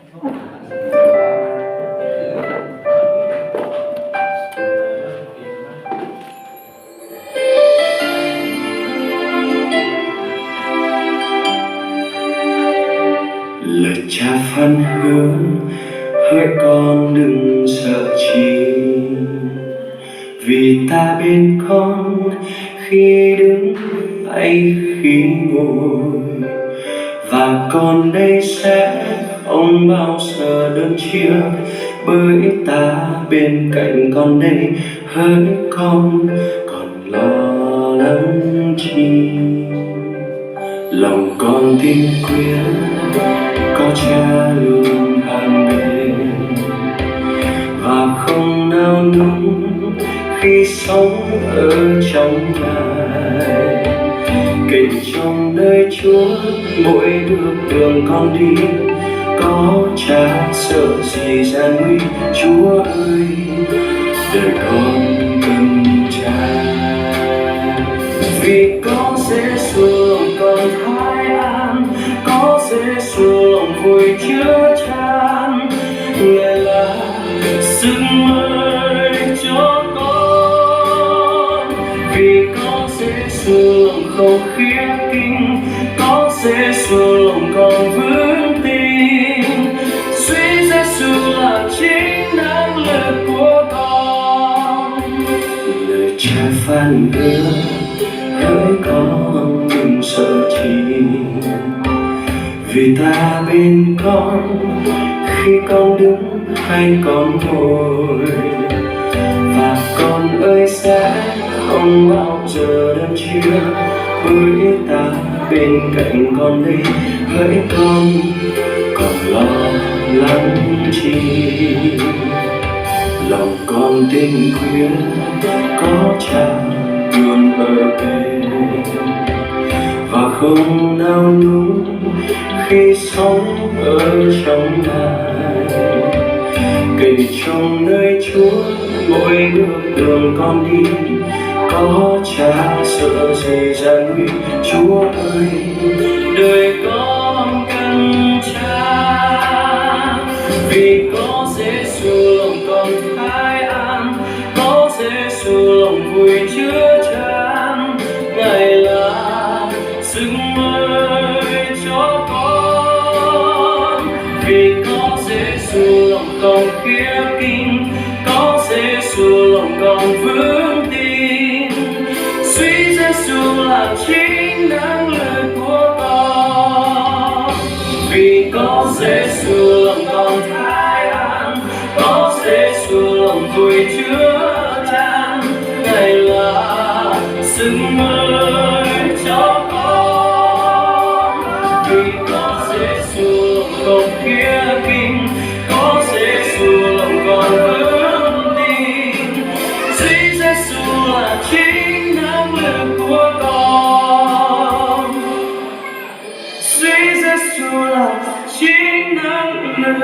Lời cha phán hứa hỡi con đừng sợ chi, vì ta bên con khi đứng hay khi ngồi, và con đây sẽ không bao giờ đơn chia, bởi ta bên cạnh con đây. Hỡi con còn lo lắng chi? Lòng con tin quyết có cha luôn hàng bên, và không nao núng khi sống ở trong ngài. Kể trong nơi Chúa mỗi bước đường con đi, có cha sợ gì gian nguy. Chúa ơi, đời con cần cha, vì có Giêsu lòng con thái an, có Giêsu lòng vui chứa chan. Ngài là sức mới cho con, vì có Giêsu lòng không khiếp kinh, có Giêsu lòng con vững tin. Duy Giêsu là chính năng lực của con. Lời cha phán hứa hỡi con đừng sợ chi, vì ta bên con khi con đứng hay con ngồi, và con ơi sẽ không bao giờ đơn chia, bởi ta bên cạnh con đây. Hỡi con còn lo lắng chi? Lòng con tin quyết có cha luôn ở bên, và không nao núng khi sống ở trong ngài. Kể trong nơi Chúa mỗi bước đường con đi, có cha sợ gì gian nguy. Chúa ơi, đời con cần cha, vì có Giêsu lòng con thái an, có Giêsu lòng vui chứa chan. Ngài là sức mới cho con, vì có Giêsu lòng con khiếp kinh, có Giêsu lòng con vững tin. Duy Giêsu là chính năng lực của con, vì có Giêsu lòng con thái an, có Giêsu lòng vui chứa chan. Ngài là sức mới cho con, vì có Giêsu lòng không khiếp kinh, có Giêsu lòng con vững tin. Duy Giêsu là chính năng lực của con, duy Giêsu là chính năng lực.